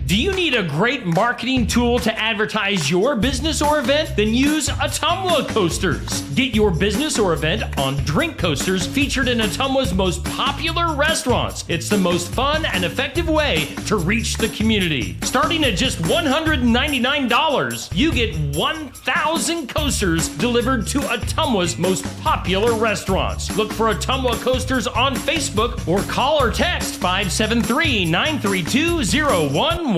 Do you need a great marketing tool to advertise your business or event? Then use Ottumwa Coasters. Get your business or event on drink coasters featured in Ottumwa's most popular restaurants. It's the most fun and effective way to reach the community. Starting at just $199, you get 1,000 coasters delivered to Ottumwa's most popular restaurants. Look for Ottumwa Coasters on Facebook or call or text 573-932-0111.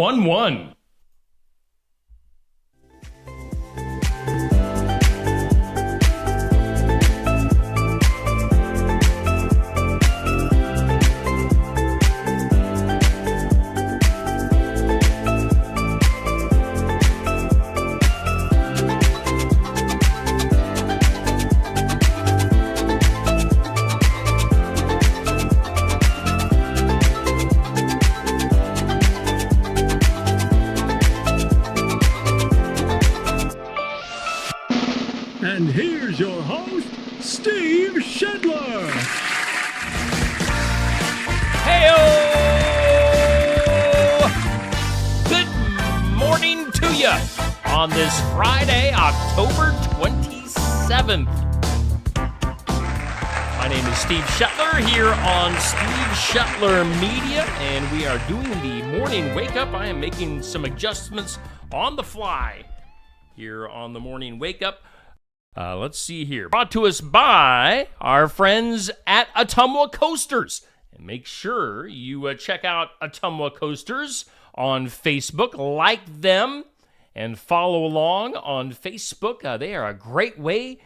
And here's your host, Steve Shedler. Heyo! Good morning to you on this Friday, October 27th. My name is Steve Shetler here on Steve Shetler Media, and we are doing the morning wake up. I am making some adjustments on the fly here on the morning wake up. Let's see here. Brought to us by our friends at Ottumwa Coasters. And make sure you check out Ottumwa Coasters on Facebook. Like them and follow along on Facebook. They are a great way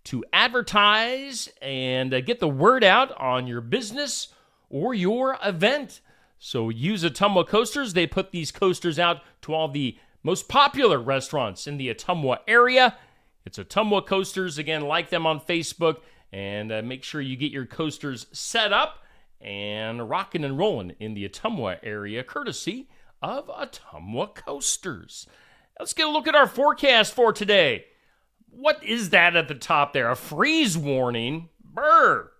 to advertise and get the word out on your business or your event. So use Ottumwa Coasters. They put these coasters out to all the most popular restaurants in the Ottumwa area. It's Ottumwa Coasters. Again, like them on Facebook and make sure you get your coasters set up and rocking and rolling in the Ottumwa area, courtesy of Ottumwa Coasters. Let's get a look at our forecast for today. What is that at the top there? A freeze warning? Brr!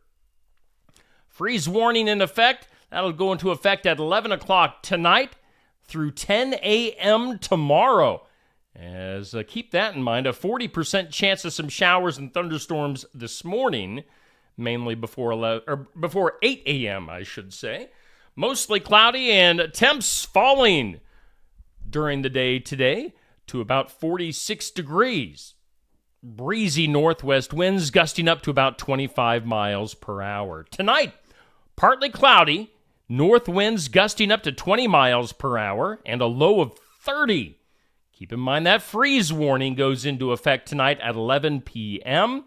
Freeze warning in effect. That'll go into effect at 11 o'clock tonight through 10 a.m. tomorrow. As keep that in mind, a 40% chance of some showers and thunderstorms this morning, mainly before 8 a.m., I should say. Mostly cloudy and temps falling during the day today to about 46 degrees. Breezy northwest winds gusting up to about 25 miles per hour. Tonight, partly cloudy, north winds gusting up to 20 miles per hour and a low of 30. Keep in mind that freeze warning goes into effect tonight at 11 p.m.,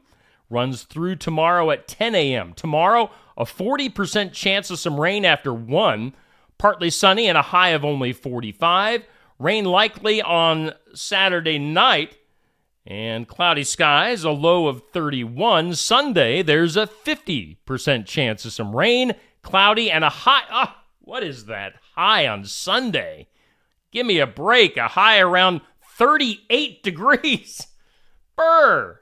runs through tomorrow at 10 a.m. Tomorrow, a 40% chance of some rain after 1, partly sunny and a high of only 45. Rain likely on Saturday night and cloudy skies, a low of 31. Sunday, there's a 50% chance of some rain, cloudy, and a high. What is that? High on Sunday. Give me a break. A high around 38 degrees. Brr.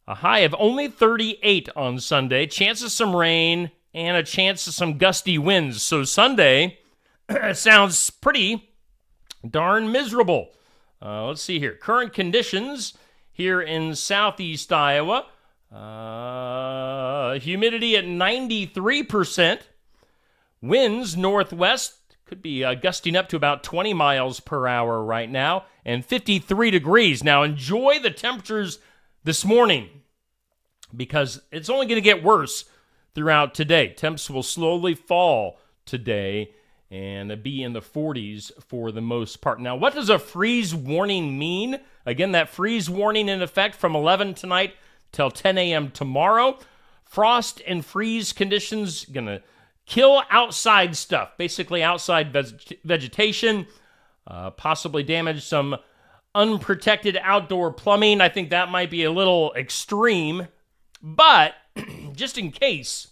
A high of only 38 on Sunday. Chance of some rain and a chance of some gusty winds. So Sunday sounds pretty darn miserable. Let's see here. Current conditions here in southeast Iowa. Humidity at 93%. Winds northwest. Could be gusting up to about 20 miles per hour right now, and 53 degrees. Now, enjoy the temperatures this morning because it's only going to get worse throughout today. Temps will slowly fall today and be in the 40s for the most part. Now, what does a freeze warning mean? Again, that freeze warning in effect from 11 tonight till 10 a.m. tomorrow. Frost and freeze conditions going to kill outside stuff, basically outside vegetation, possibly damage some unprotected outdoor plumbing. I think that might be a little extreme, but just in case,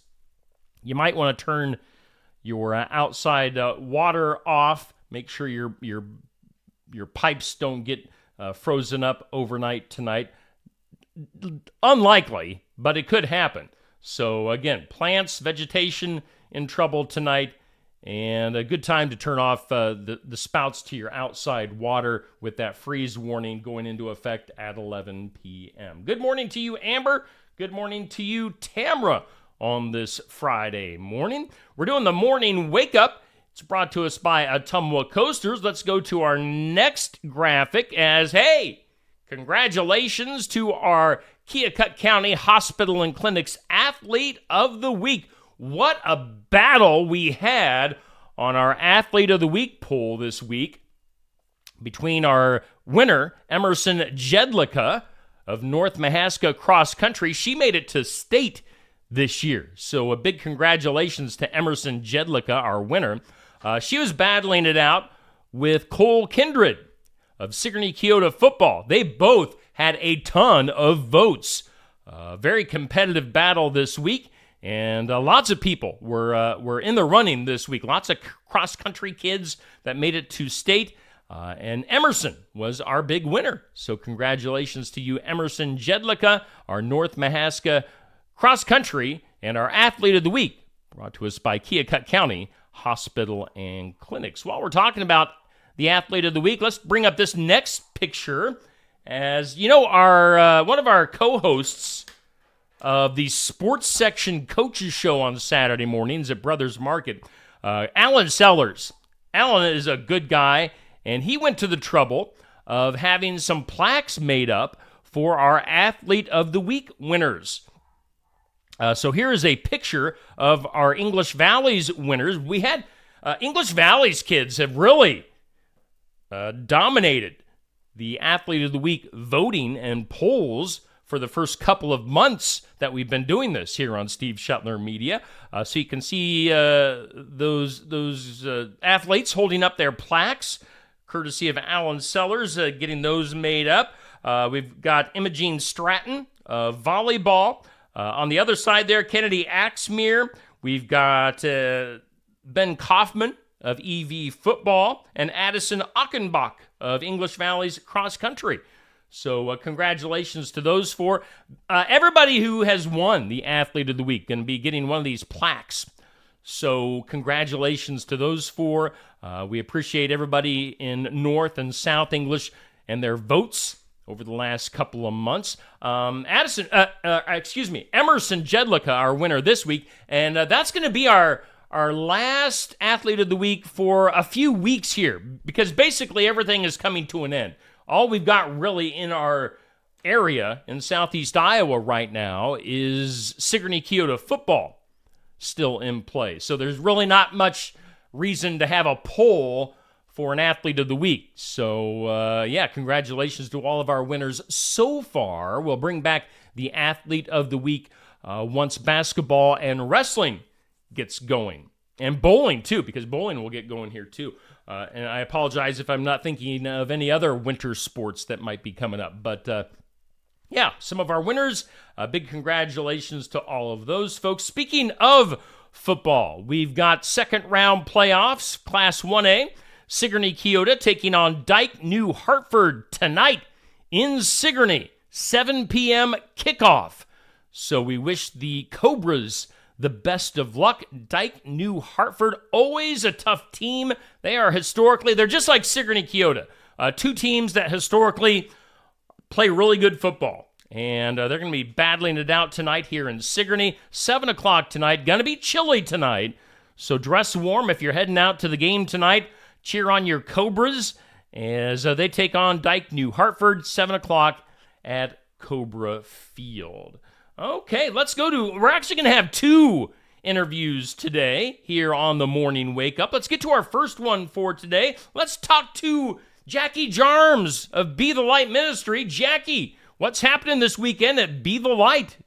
you might want to turn your outside water off. Make sure your pipes don't get frozen up overnight tonight. Unlikely, but it could happen. So again, plants, vegetation in trouble tonight, And a good time to turn off the spouts to your outside water with that freeze warning going into effect at 11 p.m. Good morning to you, Amber. Good morning to you, Tamra, on this Friday morning. We're doing the morning wake up. It's brought to us by Ottumwa Coasters. Let's go to our next graphic as, hey, congratulations to our Keokuk County Hospital and Clinics Athlete of the Week. What a battle we had on our Athlete of the Week poll this week between our winner, Emerson Jedlicka of North Mahaska Cross Country. She made it to state this year. So a big congratulations to Emerson Jedlicka, our winner. She was battling it out with Cole Kindred of Sigourney Keota football. They both had a ton of votes. Very competitive battle this week. And lots of people were in the running this week. Lots of cross-country kids that made it to state. And Emerson was our big winner. So congratulations to you, Emerson Jedlicka, our North Mahaska cross-country, and our Athlete of the Week, brought to us by Keokuk County Hospital and Clinics. While we're talking about the Athlete of the Week, let's bring up this next picture. As you know, our one of our co-hosts of the Sports Section Coaches Show on Saturday mornings at Brothers Market, Alan Sellers. Alan is a good guy, and he went to the trouble of having some plaques made up for our Athlete of the Week winners. So here is a picture of our English Valley's winners. We had English Valley's kids have really dominated the Athlete of the Week voting and polls for the first couple of months that we've been doing this here on Steve Shuttler Media. So you can see those athletes holding up their plaques, courtesy of Alan Sellers, getting those made up. We've got Imogene Stratton of volleyball. On the other side there, Kennedy Axmere. We've got Ben Kaufman of EV football and Addison Achenbach of English Valley's cross country. So congratulations to those four. Everybody who has won the Athlete of the Week going to be getting one of these plaques. So congratulations to those four. We appreciate everybody in North and South English and their votes over the last couple of months. Emerson Jedlicka, our winner this week, and that's going to be our last Athlete of the Week for a few weeks here, because basically everything is coming to an end. All we've got really in our area in southeast Iowa right now is Sigourney Keota football still in play. So there's really not much reason to have a poll for an Athlete of the Week. So, congratulations to all of our winners so far. We'll bring back the Athlete of the Week once basketball and wrestling gets going. And bowling, too, because bowling will get going here, too. And I apologize if I'm not thinking of any other winter sports that might be coming up. But, some of our winners, big congratulations to all of those folks. Speaking of football, we've got second-round playoffs, Class 1A. Sigourney Keota taking on Dike New Hartford tonight in Sigourney, 7 p.m. kickoff. So we wish the Cobras the best of luck. Dike New Hartford, always a tough team. They're just like Sigourney Keota, two teams that historically play really good football. And they're going to be battling it out tonight here in Sigourney, 7 o'clock tonight. Going to be chilly tonight, so dress warm if you're heading out to the game tonight. Cheer on your Cobras as they take on Dike New Hartford, 7 o'clock at Cobra Field. Okay, we're actually going to have two interviews today here on the Morning Wake Up. Let's get to our first one for today. Let's talk to Jackie Jarms of Be the Light Ministry. Jackie, what's happening this weekend at Be the Light?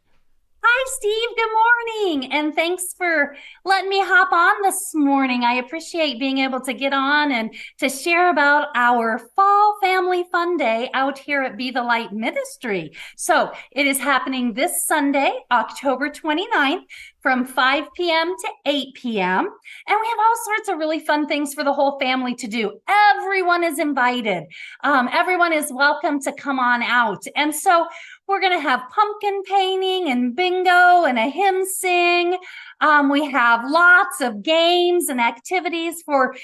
Hi, Steve. Good morning. And thanks for letting me hop on this morning. I appreciate being able to get on and to share about our Fall Family Fun Day out here at Be the Light Ministry. So it is happening this Sunday, October 29th, from 5 p.m. to 8 p.m. And we have all sorts of really fun things for the whole family to do. Everyone is invited. Everyone is welcome to come on out. And so we're going to have pumpkin painting and bingo and a hymn sing. We have lots of games and activities for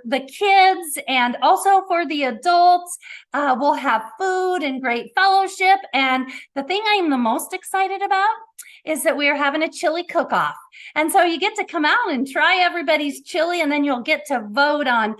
the kids and also for the adults. We'll have food and great fellowship. And the thing I am the most excited about is that we are having a chili cook-off. And so you get to come out and try everybody's chili, and then you'll get to vote on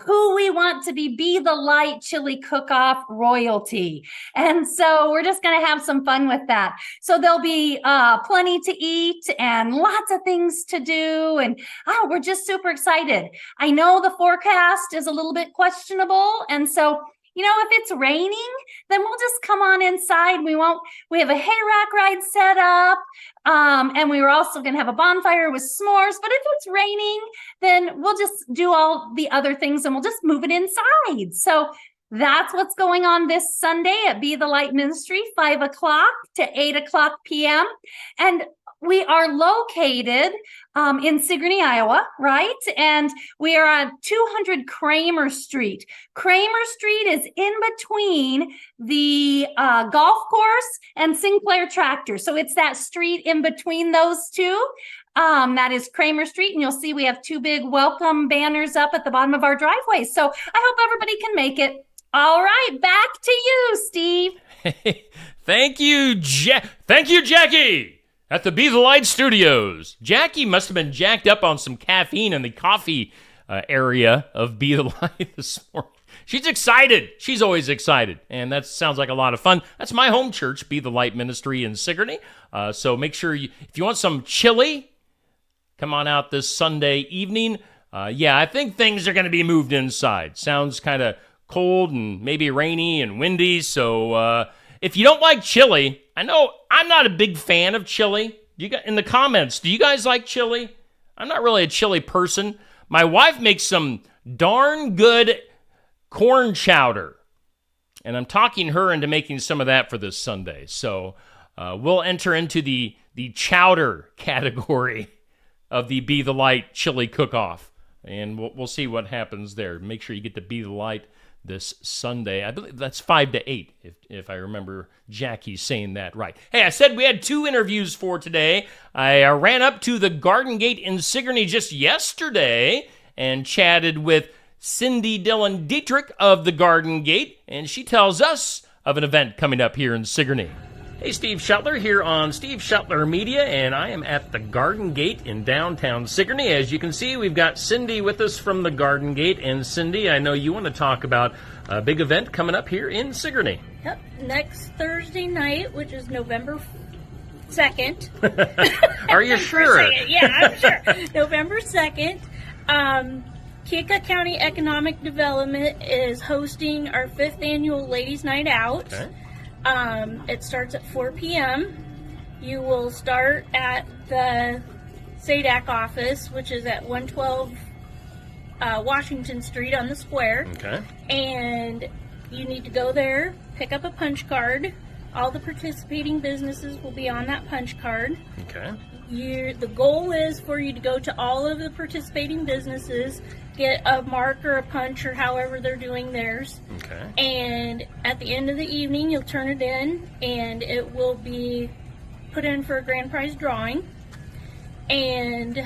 who we want to be the Light Chili Cook-Off royalty. And so we're just going to have some fun with that. So there'll be plenty to eat and lots of things to do. And we're just super excited. I know the forecast is a little bit questionable. And so if it's raining, then we'll just come on inside. We have a hay rack ride set up. And we were also going to have a bonfire with s'mores. But if it's raining, then we'll just do all the other things and we'll just move it inside. So that's what's going on this Sunday at Be the Light Ministry, 5 o'clock to 8 o'clock p.m. And we are located in Sigourney, Iowa, right? And we are on 200 Kramer Street. Kramer Street is in between the golf course and Sinclair Tractor. So it's that street in between those two. That is Kramer Street. And you'll see we have two big welcome banners up at the bottom of our driveway. So I hope everybody can make it. All right, back to you, Steve. Thank you, Jackie. At the Be the Light Studios. Jackie must have been jacked up on some caffeine in the coffee area of Be the Light this morning. She's excited. She's always excited. And that sounds like a lot of fun. That's my home church, Be the Light Ministry in Sigourney. So make sure, if you want some chili, come on out this Sunday evening. I think things are going to be moved inside. Sounds kind of cold and maybe rainy and windy. So if you don't like chili, I know I'm not a big fan of chili. In the comments, do you guys like chili? I'm not really a chili person. My wife makes some darn good corn chowder, and I'm talking her into making some of that for this Sunday. So we'll enter into the chowder category of the Be the Light chili cook-off, and we'll see what happens there. Make sure you get to Be the Light this Sunday. I believe that's 5 to 8, if I remember Jackie saying that right. Hey, I said we had 2 interviews for today. I ran up to the Garden Gate in Sigourney just yesterday and chatted with Cindy Dillon Dietrich of the Garden Gate, and she tells us of an event coming up here in Sigourney. Hey, Steve Shuttler here on Steve Shuttler Media, and I am at the Garden Gate in downtown Sigourney. As you can see, we've got Cindy with us from the Garden Gate. And Cindy, I know you want to talk about a big event coming up here in Sigourney. Yep, next Thursday night, which is November 2nd. Are you sure? Yeah, I'm sure. November 2nd. Keokuk County Economic Development is hosting our 5th annual Ladies' Night Out. Okay. It starts at 4 p.m. You will start at the SADAC office, which is at 112 Washington Street on the square. Okay. And you need to go there, pick up a punch card. All the participating businesses will be on that punch card. Okay. The goal is for you to go to all of the participating businesses, get a mark or a punch or however they're doing theirs. Okay. And at the end of the evening, you'll turn it in, and it will be put in for a grand prize drawing. And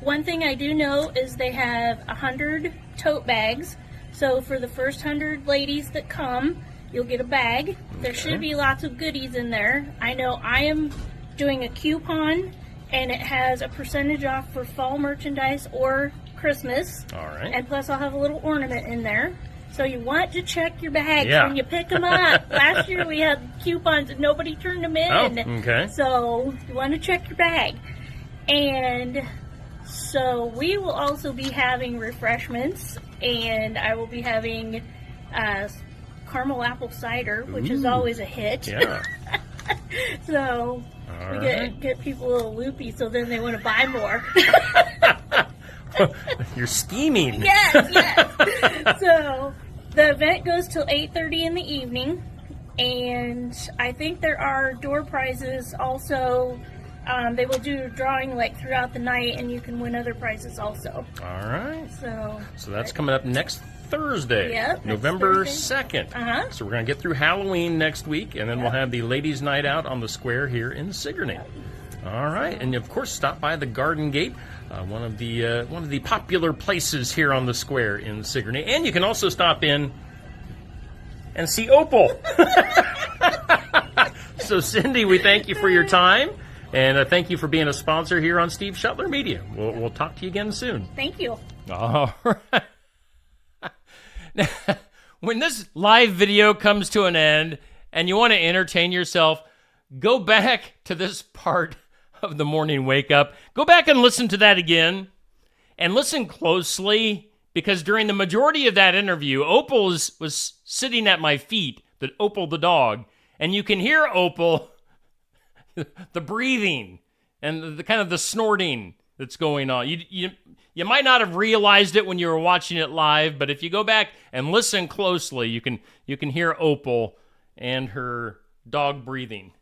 one thing I do know is they have 100 tote bags. So for the first 100 ladies that come, you'll get a bag. Okay. There should be lots of goodies in there. I know I am doing a coupon, and it has a percentage off for fall merchandise or Christmas. All right. And plus I'll have a little ornament in there. So you want to check your bags when you pick them up. Last year we had coupons and nobody turned them in. Oh, okay. So you want to check your bag. And so we will also be having refreshments, and I will be having caramel apple cider, which is always a hit. Yeah. So we get people a little loopy, so then they want to buy more. You're scheming. Yes. So the event goes till 8:30 in the evening, and I think there are door prizes also. They will do a drawing like throughout the night, and you can win other prizes also. All right. So that's coming up next Thursday, November 2nd. Uh-huh. So we're going to get through Halloween next week, and then we'll have the Ladies' Night Out on the square here in Sigourney. All right, and of course, stop by the Garden Gate, one of the popular places here on the square in Sigourney. And you can also stop in and see Opal. So, Cindy, we thank you for your time, and thank you for being a sponsor here on Steve Shetler Media. We'll talk to you again soon. Thank you. All right. Now, when this live video comes to an end and you want to entertain yourself, go back to this part of the morning wake up. Go back and listen to that again, and listen closely, because during the majority of that interview, Opal was sitting at my feet, Opal the dog, and you can hear Opal, the breathing and the kind of the snorting that's going on. You might not have realized it when you were watching it live, but if you go back and listen closely, you can hear Opal and her dog breathing.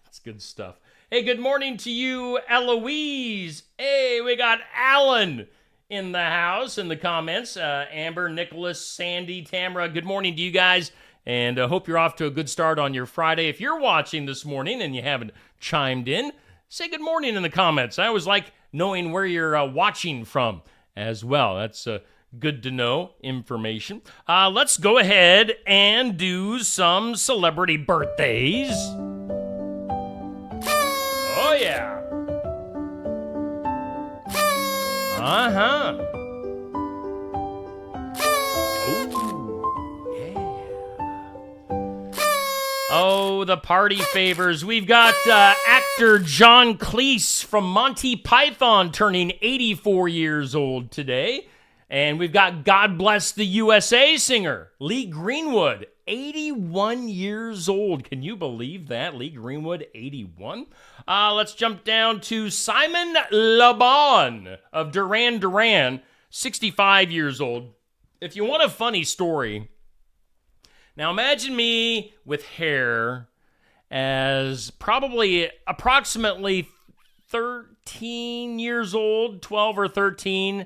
It's good stuff. Hey, good morning to you, Eloise. Hey, we got Alan in the house in the comments. Amber, Nicholas, Sandy, Tamara, good morning to you guys. And I hope you're off to a good start on your Friday. If you're watching this morning and you haven't chimed in, say good morning in the comments. I always like knowing where you're watching from as well. That's good to know information. Let's go ahead and do some celebrity birthdays. Oh, yeah. Uh-huh. Ooh, yeah. Oh, the party favors. We've got actor John Cleese from Monty Python turning 84 years old today. And we've got God Bless the USA singer, Lee Greenwood, 81 years old. Can you believe that? Lee Greenwood, 81. Let's jump down to Simon Le Bon of Duran Duran, 65 years old. If you want a funny story, now imagine me with hair as probably approximately 13 years old, 12 or 13,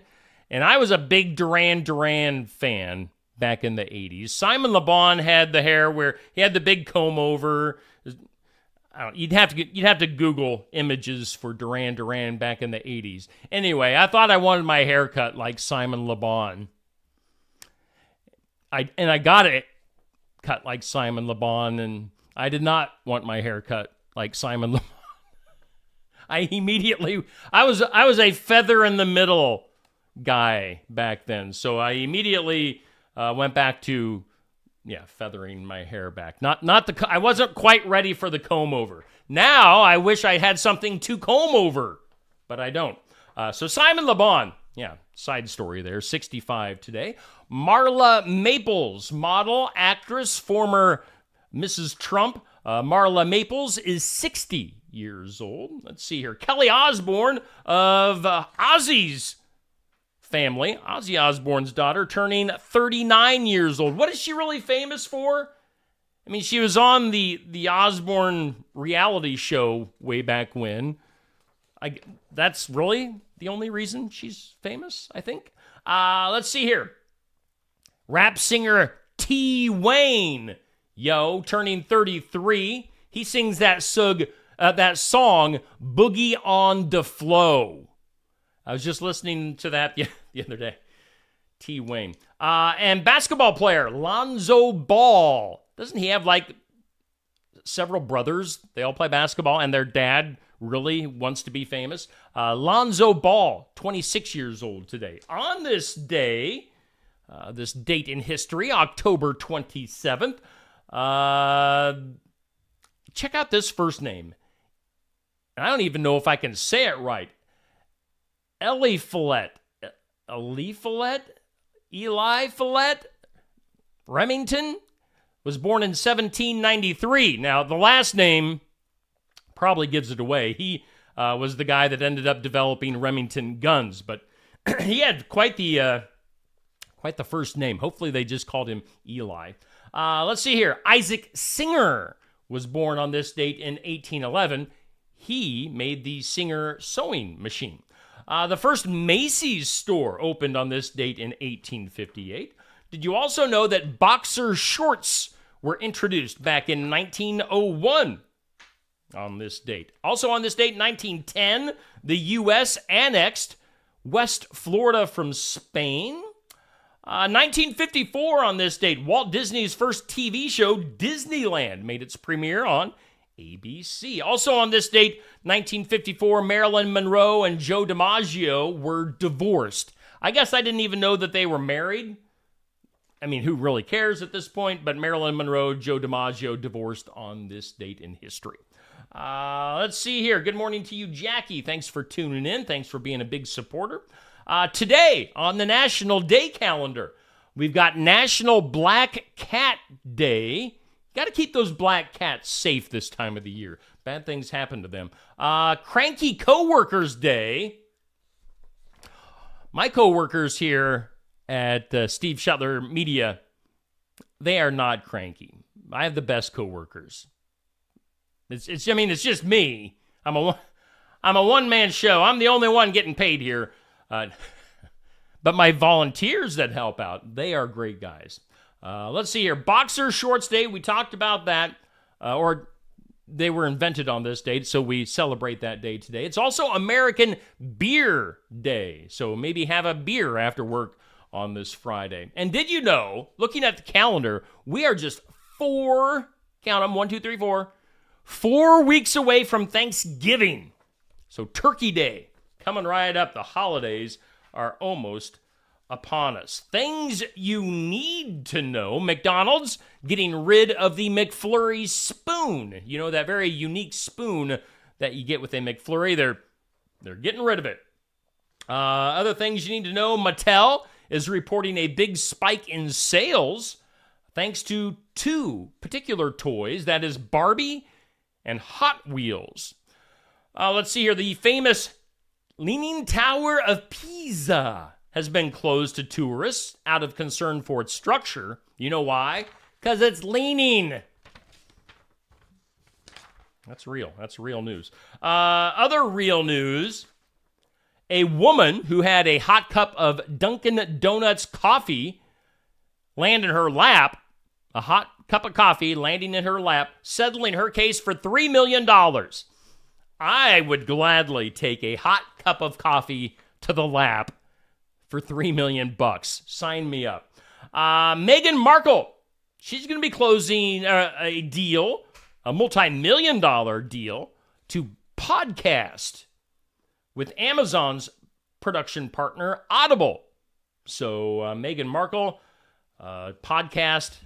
and I was a big Duran Duran fan back in the 80s. Simon Le Bon had the hair where he had the big comb over. You'd have to Google images for Duran Duran back in the 80s. Anyway, I thought I wanted my hair cut like Simon Le Bon. I got it cut like Simon Le Bon, and I did not want my hair cut like Simon Le Bon. I was a feather in the middle guy back then, so I immediately went back to feathering my hair back. I wasn't quite ready for the comb over. Now I wish I had something to comb over, but I don't. So Simon Le Bon, side story there, 65 today. Marla Maples, model, actress, former Mrs. Trump. Marla Maples is 60 years old. Let's see here. Kelly Osbourne of Ozzy's family, Ozzy Osbourne's daughter, turning 39 years old. What is she really famous for? I mean, she was on the Osbourne reality show way back when. That's really the only reason she's famous, I think. Let's see here. Rap singer T. Wayne, turning 33. He sings that song, Boogie on the Flow. I was just listening to that the other day. T. Wayne. And basketball player Lonzo Ball. Doesn't he have several brothers? They all play basketball, and their dad really wants to be famous. Lonzo Ball, 26 years old today. On this day, this date in history, October 27th, check out this first name. I don't even know if I can say it right. Eli Follett, Remington, was born in 1793. Now, the last name probably gives it away. He was the guy that ended up developing Remington guns, but he had quite the first name. Hopefully, they just called him Eli. Let's see here. Isaac Singer was born on this date in 1811. He made the Singer sewing machine. The first Macy's store opened on this date in 1858. Did you also know that boxer shorts were introduced back in 1901? on this date. Also on this date, 1910, the U.S. annexed West Florida from Spain. 1954 on this date, Walt Disney's first TV show, Disneyland, made its premiere on ABC. Also on this date, 1954, Marilyn Monroe and Joe DiMaggio were divorced. I guess I didn't even know that they were married. I mean, who really cares at this point? But Marilyn Monroe, Joe DiMaggio divorced on this date in history. Let's see here. Good morning to you, Jackie. Thanks for tuning in. Thanks for being a big supporter. Today on the National Day calendar, we've got National Black Cat Day. Got to keep those black cats safe this time of the year. Bad things happen to them. Cranky Coworkers Day. My coworkers here at Steve Shetler Media, they are not cranky. I have the best coworkers. It's just me. I'm a one-man show. I'm the only one getting paid here. But my volunteers that help out, they are great guys. Let's see here. Boxer Shorts Day. We talked about that. Or they were invented on this date, so we celebrate that day today. It's also American Beer Day. So maybe have a beer after work on this Friday. And did you know, looking at the calendar, we are just 4 weeks away from Thanksgiving. So Turkey Day coming right up. The holidays are almost upon us. Things you need to know. McDonald's getting rid of the McFlurry spoon. You know, that very unique spoon that you get with a McFlurry. They're getting rid of it. Other things you need to know. Mattel is reporting a big spike in sales thanks to 2 particular toys. That is Barbie and Hot Wheels. Let's see here. The famous Leaning Tower of Pisa has been closed to tourists out of concern for its structure. You know why? Because it's leaning. That's real. That's real news. Other real news. A woman who had a hot cup of Dunkin' Donuts coffee land in her lap, a hot cup of coffee landing in her lap, settling her case for $3 million. I would gladly take a hot cup of coffee to the lap for $3 million. Sign me up. Meghan Markle, she's going to be closing a deal, a multi-million-dollar deal to podcast with Amazon's production partner, Audible. So Meghan Markle, podcast,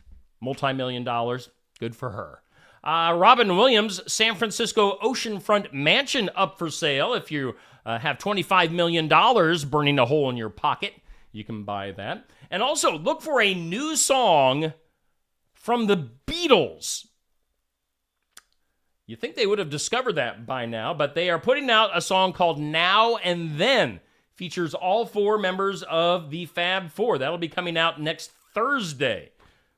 multi-million-dollars, good for her. Robin Williams' San Francisco oceanfront mansion up for sale. If you have $25 million burning a hole in your pocket, you can buy that. And also, look for a new song from the Beatles. You think they would have discovered that by now, but they are putting out a song called Now and Then. Features all 4 members of the Fab Four. That'll be coming out next Thursday.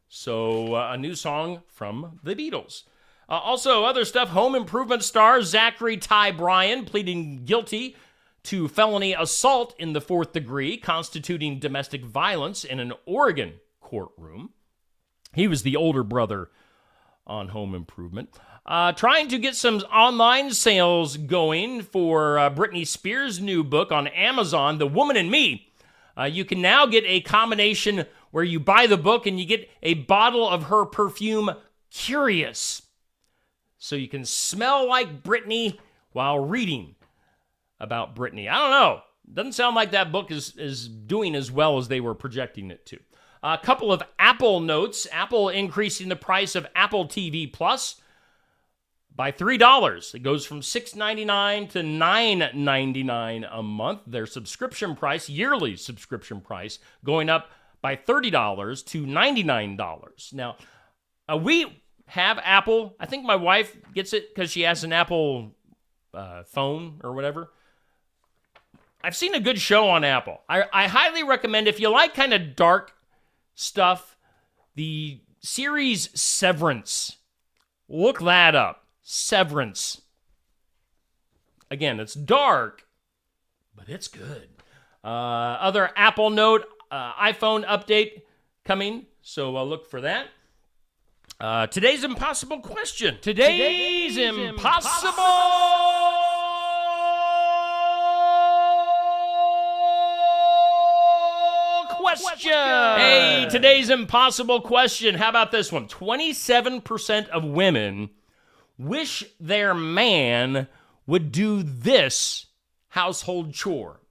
So, a new song from the Beatles. Also, other stuff. Home Improvement star Zachary Ty Bryan pleading guilty to felony assault in the 4th degree, constituting domestic violence in an Oregon courtroom. He was the older brother on Home Improvement. Trying to get some online sales going for Britney Spears' new book on Amazon, The Woman in Me. You can now get a combination where you buy the book and you get a bottle of her perfume, Curious. So you can smell like Britney while reading about Britney. I don't know. Doesn't sound like that book is doing as well as they were projecting it to. A couple of Apple notes. Apple increasing the price of Apple TV Plus by $3. It goes from $6.99 to $9.99 a month. Their subscription price, yearly subscription price, going up by $30 to $99. Now, we have Apple. I think my wife gets it because she has an Apple phone or whatever. I've seen a good show on Apple. I highly recommend, if you like kind of dark stuff, the series Severance. Look that up. Severance. Again, it's dark, but it's good. Other Apple note, iPhone update coming, so look for that. Today's impossible question. Today's impossible question. Hey, today's impossible question. How about this one? 27% of women wish their man would do this household chore.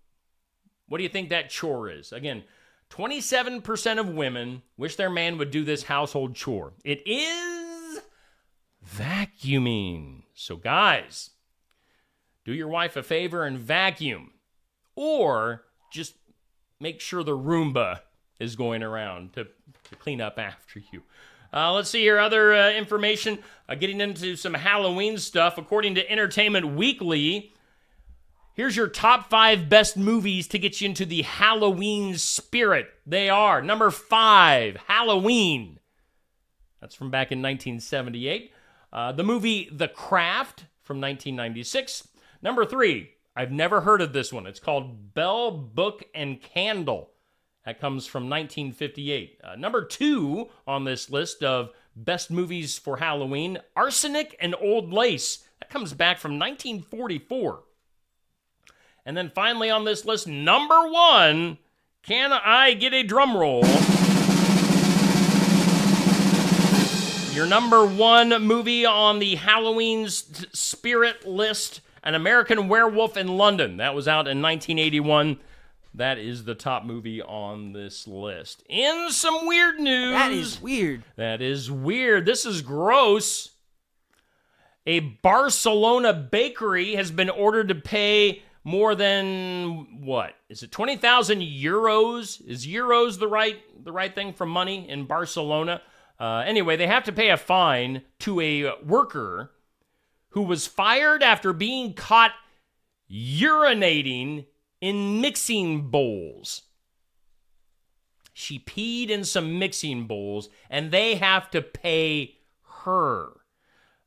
What do you think that chore is? Again, 27% of women wish their man would do this household chore. It is vacuuming. So guys, do your wife a favor and vacuum. Or just make sure the Roomba is going around to clean up after you. Let's see here. Other information. Getting into some Halloween stuff. According to Entertainment Weekly, here's your top 5 best movies to get you into the Halloween spirit. They are number 5, Halloween. That's from back in 1978. The movie The Craft from 1996. Number 3, I've never heard of this one. It's called Bell, Book, and Candle. That comes from 1958. Number 2 on this list of best movies for Halloween, Arsenic and Old Lace. That comes back from 1944. And then finally on this list, number 1, can I get a drum roll? Your number 1 movie on the Halloween spirit list, An American Werewolf in London. That was out in 1981. That is the top movie on this list. In some weird news. That is weird. That is weird. This is gross. A Barcelona bakery has been ordered to pay more than, what? Is it 20,000 euros? Is euros the right thing for money in Barcelona? Anyway, they have to pay a fine to a worker who was fired after being caught urinating in mixing bowls. She peed in some mixing bowls, and they have to pay her.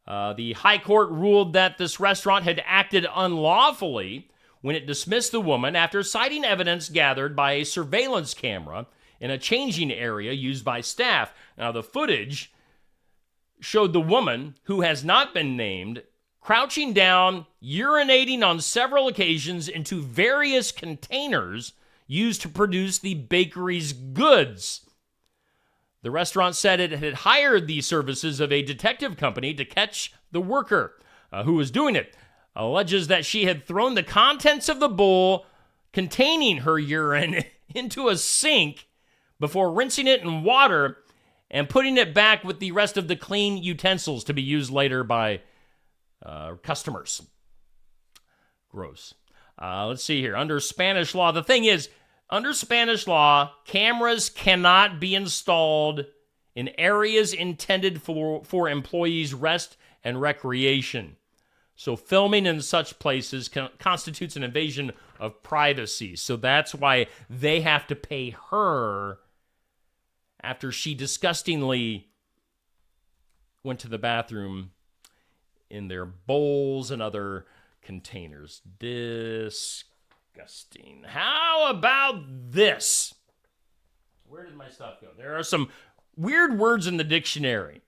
The High Court ruled that this restaurant had acted unlawfully when it dismissed the woman after citing evidence gathered by a surveillance camera in a changing area used by staff. Now, the footage showed the woman, who has not been named, crouching down, urinating on several occasions into various containers used to produce the bakery's goods. The restaurant said it had hired the services of a detective company to catch the worker who was doing it. Alleges that she had thrown the contents of the bowl containing her urine into a sink before rinsing it in water and putting it back with the rest of the clean utensils to be used later by customers. Gross. Let's see here. Under Spanish law, the thing is, under Spanish law, cameras cannot be installed in areas intended for employees' rest and recreation. So filming in such places constitutes an invasion of privacy. So that's why they have to pay her after she disgustingly went to the bathroom in their bowls and other containers. Disgusting. How about this? Where did my stuff go? There are some weird words in the dictionary.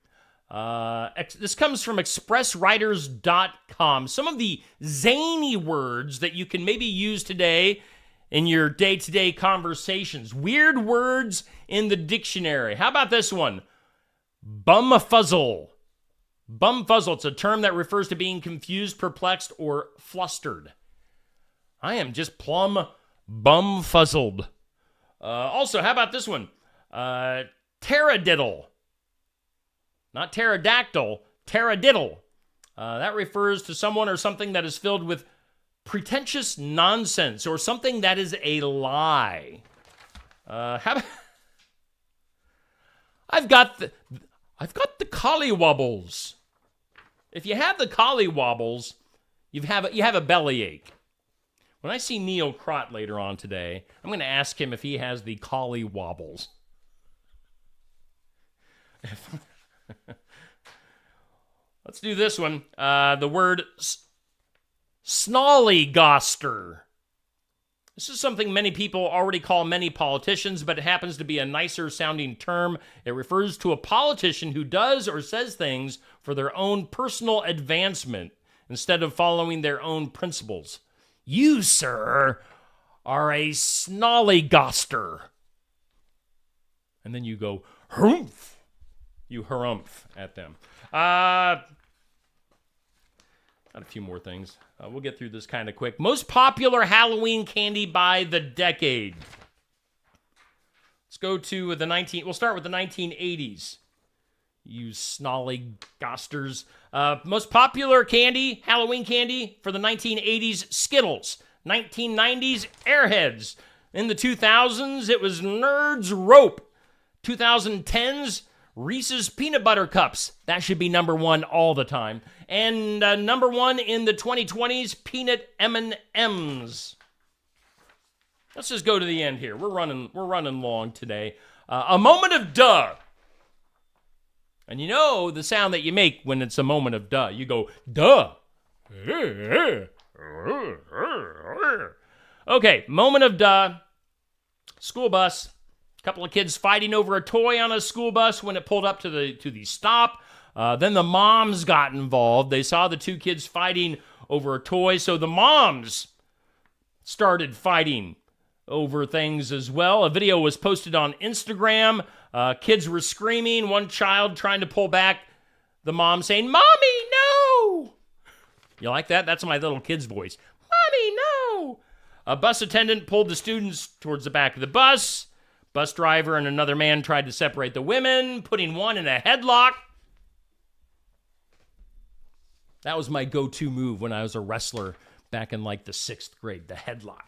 This comes from expresswriters.com. Some of the zany words that you can maybe use today in your day-to-day conversations. Weird words in the dictionary. How about this one? Bumfuzzle. Bumfuzzle. It's a term that refers to being confused, perplexed, or flustered. I am just plumb bumfuzzled. Also, how about this one? Taradiddle. Not pterodactyl, taradiddle. That refers to someone or something that is filled with pretentious nonsense or something that is a lie. I've got the collywobbles. If you have the collywobbles, you have a bellyache. When I see Neil Crott later on today, I'm going to ask him if he has the collywobbles. Let's do this one. The word snollygoster. This is something many people already call many politicians, but it happens to be a nicer sounding term. It refers to a politician who does or says things for their own personal advancement instead of following their own principles. You, sir, are a snollygoster. And then you go, harumph. You harumph at them. Got a few more things. We'll get through this kind of quick. Most popular Halloween candy by the decade. Let's go to we'll start with the 1980s. You snolly-gosters. Most popular candy, Halloween candy for the 1980s, Skittles. 1990s, Airheads. In the 2000s, it was Nerds Rope. 2010s, Reese's Peanut Butter Cups. That should be number one all the time. And number one in the 2020s, Peanut M&Ms. Let's just go to the end here. We're running long today. A moment of duh. And you know the sound that you make when it's a moment of duh. You go, duh. Okay, moment of duh. School bus. A couple of kids fighting over a toy on a school bus when it pulled up to the stop. Then the moms got involved. They saw the two kids fighting over a toy, so the moms started fighting over things as well. A video was posted on Instagram. Kids were screaming. One child trying to pull back the mom saying, "Mommy, no!" You like that? That's my little kid's voice. "Mommy, no!" A bus attendant pulled the students towards the back of the bus. Bus driver and another man tried to separate the women, putting one in a headlock. That was my go-to move when I was a wrestler back in like the 6th grade, the headlock.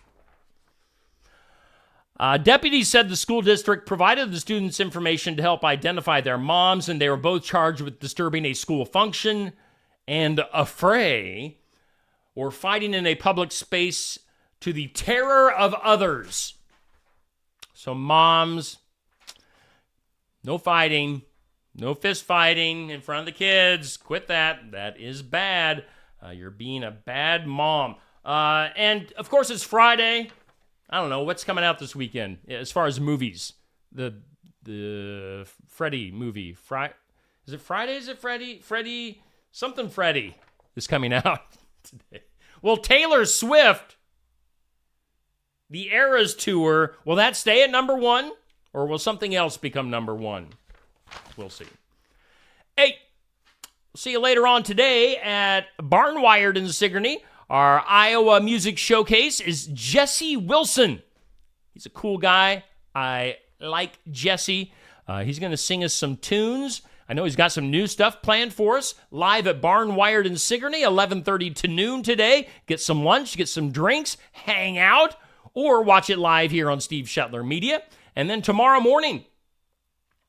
Deputies said the school district provided the students information to help identify their moms, and they were both charged with disturbing a school function and a fray or fighting in a public space to the terror of others. So moms, no fighting, no fist fighting in front of the kids. Quit that. That is bad. You're being a bad mom. And, of course, it's Friday. I don't know. What's coming out this weekend as far as movies? The Freddy movie. Is it Friday? Is it Freddy? Something Freddy is coming out today. Well, Taylor Swift, the Eras Tour, will that stay at number one? Or will something else become number one? We'll see. Hey, see you later on today at Barnwired in Sigourney. Our Iowa Music Showcase is Jesse Wilson. He's a cool guy. I like Jesse. He's going to sing us some tunes. I know he's got some new stuff planned for us. Live at Barnwired in Sigourney, 11:30 to noon today. Get some lunch, get some drinks, hang out, or watch it live here on Steve Shetler Media. And then tomorrow morning,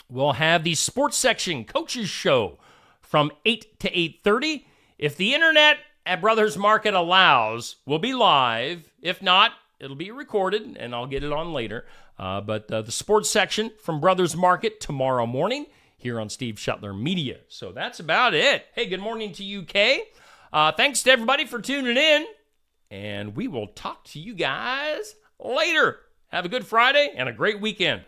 we'll have the sports section coaches show from 8 to 8:30. If the internet at Brothers Market allows, we'll be live. If not, it'll be recorded, and I'll get it on later. But the sports section from Brothers Market tomorrow morning here on Steve Shetler Media. So that's about it. Hey, good morning to you, Kay. Thanks to everybody for tuning in, and we will talk to you guys later. Have a good Friday and a great weekend.